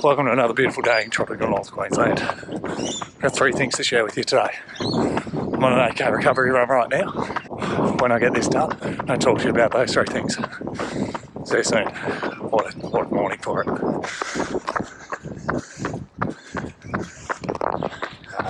Welcome to another beautiful day in tropical North Queensland. I've got 3 things to share with you today. I'm on an 8k recovery run right now. When I get this done, I'll talk to you about those 3 things. See you soon. What a morning for it.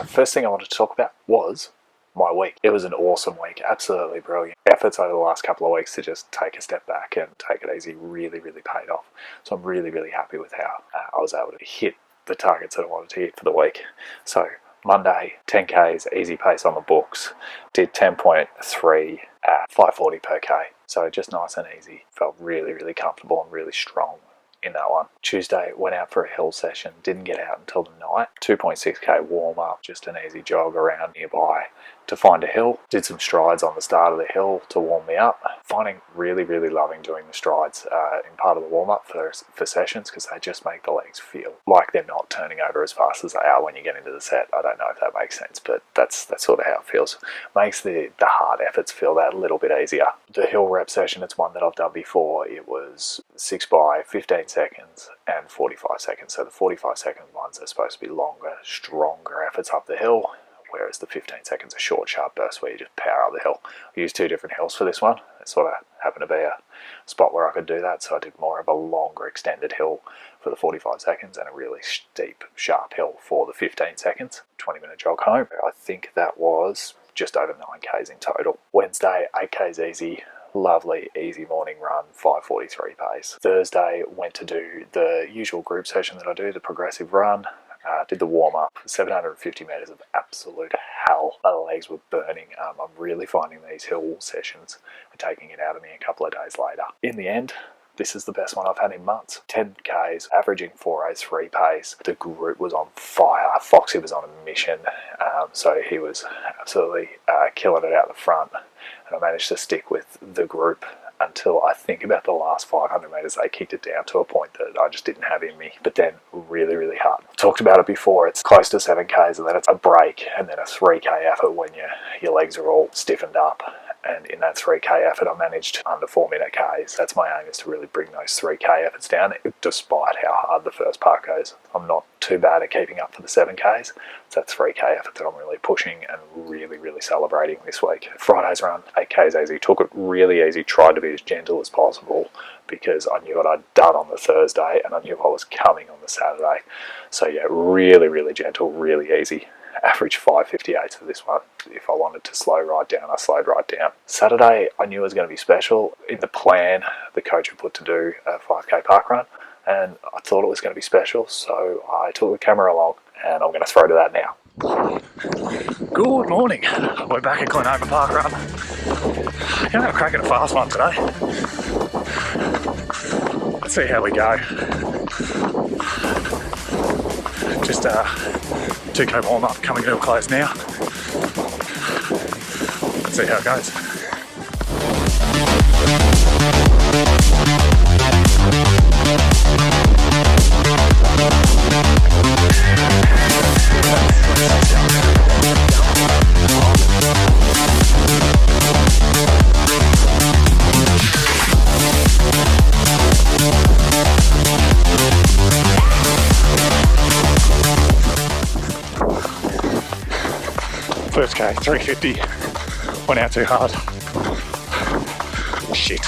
First thing I wanted to talk about was my week. It was an awesome week, absolutely brilliant. Efforts over the last couple of weeks to just take a step back and take it easy really paid off. So I'm really happy with how I was able to hit the targets that I wanted to hit for the week. So Monday, 10Ks, easy pace on the books. Did 10.3 at 540 per K. So just nice and easy. Felt really comfortable and really strong in that one. Tuesday, went out for a hill session. Didn't get out until the night. 2.6k warm up, just an easy jog around nearby to find a hill. Did some strides on the start of the hill to warm me up. Finding really loving doing the strides in part of the warm up for sessions, because they just make the legs feel like they're not turning over as fast as they are when you get into the set. I don't know if that makes sense, but that's sort of how it feels. Makes the hard efforts feel that little bit easier. The hill rep session, it's one that I've done before. It was 6 by 15 seconds and 45 seconds. So the 45 second ones are supposed to be longer, stronger efforts up the hill, whereas the 15 seconds are short, sharp bursts where you just power up the hill. I used 2 different hills for this one. It sort of happened to be a spot where I could do that, so I did more of a longer extended hill for the 45 seconds and a really steep, sharp hill for the 15 seconds. 20-minute jog home. I think that was just over 9Ks in total. Wednesday, 8Ks easy. Lovely, easy morning run, 5:43 pace. Thursday, went to do the usual group session that I do, the progressive run. Did the warm-up, 750 metres of absolute hell. My legs were burning. I'm really finding these hill sessions are taking it out of me a couple of days later. In the end, this is the best one I've had in months. 10Ks, averaging 4:03 pace. The group was on fire. Foxy was on a mission, so he was absolutely killing it out the front. And I managed to stick with the group until I think about the last 500 metres. They kicked it down to a point that I just didn't have in me, but then really hard. I've talked about it before. It's close to 7Ks and then it's a break and then a 3K effort when your legs are all stiffened up. And in that 3K effort, I managed under 4-minute Ks. That's my aim, is to really bring those 3K efforts down, despite how hard the first part goes. I'm not too bad at keeping up for the 7Ks. It's that 3K effort that I'm really pushing and really celebrating this week. Friday's run, 8Ks easy. Took it really easy. Tried to be as gentle as possible because I knew what I'd done on the Thursday and I knew what was coming on the Saturday. So yeah, really gentle, really easy. Average 5:58 for this one. If I wanted to slow right down, I slowed right down. Saturday, I knew it was going to be special. In the plan, the coach had put to do a 5K park run, and I thought it was going to be special, so I took the camera along, and I'm going to throw to that now. Good morning. We're back at Glenova Park Run. Going to have a crack at a fast one today. Let's see how we go. Just 2K warm up coming to a close now. Let's see how it goes. First K, 350, went out too hard. Shit.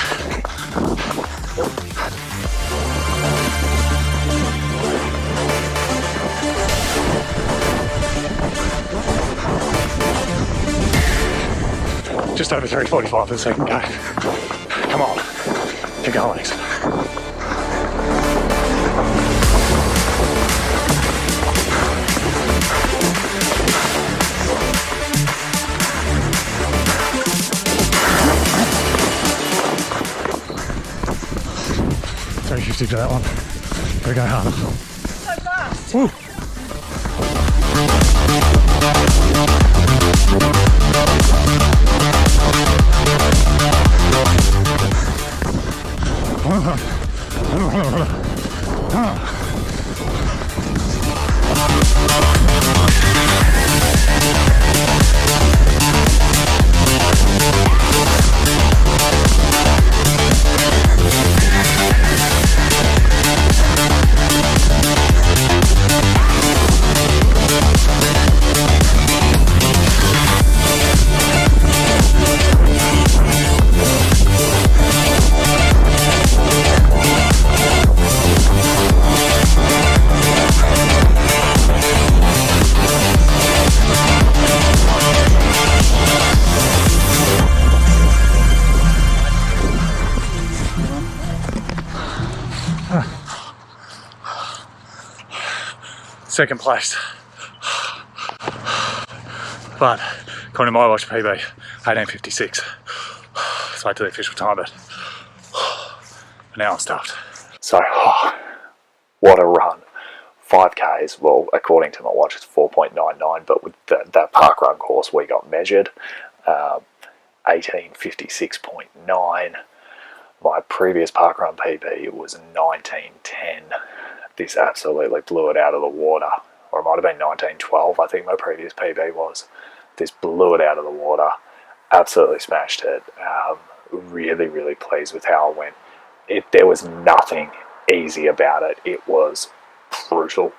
Just over 345 for the second K. Come on, keep going, legs. To that one. Gotta go harder. So fast. Woo. second place. But according to my watch PB, 18:56. Let's wait till the official time, but now I'm stuffed. So, what a run. 5Ks, well, according to my watch, it's 4.99, but with that park run course, we got measured. 18:56.9. My previous park run PB was 19:10. This absolutely blew it out of the water. Or it might have been 19:12, I think my previous PB was. This blew it out of the water. Absolutely smashed it. Really, really pleased with how it went. There was nothing easy about it. It was brutal.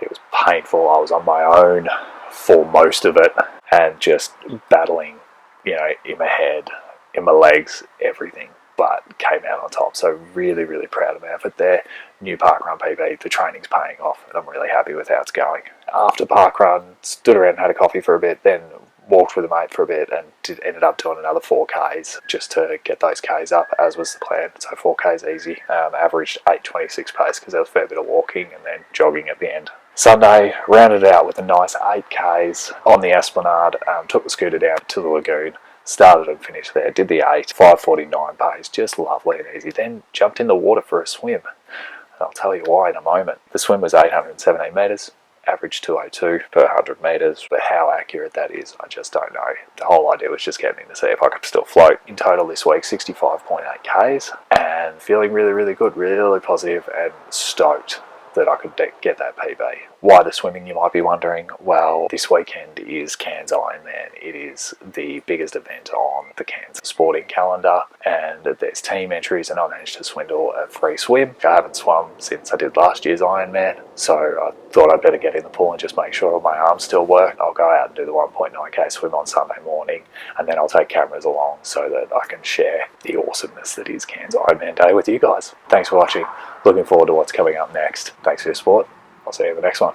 It was painful. I was on my own for most of it and just battling, in my head, in my legs, everything, but came out on top. So really, really proud of my effort there. New parkrun PB, the training's paying off, and I'm really happy with how it's going. After parkrun, stood around and had a coffee for a bit, then walked with a mate for a bit and ended up doing another 4Ks just to get those Ks up, as was the plan. So 4Ks easy. Averaged 8:26 pace because there was a fair bit of walking and then jogging at the end. Sunday, rounded it out with a nice 8Ks on the Esplanade. Took the scooter down to the lagoon, started and finished there. Did the 5:49 pace, just lovely and easy. Then jumped in the water for a swim. And I'll tell you why in a moment. The swim was 817 metres. Average 202 per 100 metres, but how accurate that is, I just don't know. The whole idea was just getting in to see if I could still float. In total this week, 65.8 Ks, and feeling really, really good, really positive and stoked that I could get that PB. Why the swimming, you might be wondering? Well, this weekend is Cairns Ironman. It is the biggest event on the Cairns sporting calendar, and there's team entries, and I managed to swindle a free swim. I haven't swum since I did last year's Ironman, so I thought I'd better get in the pool and just make sure all my arms still work. I'll go out and do the 1.9K swim on Sunday morning, and then I'll take cameras along so that I can share the awesomeness that is Cairns Ironman Day with you guys. Thanks for watching. Looking forward to what's coming up next. Thanks for your support. I'll see you in the next one.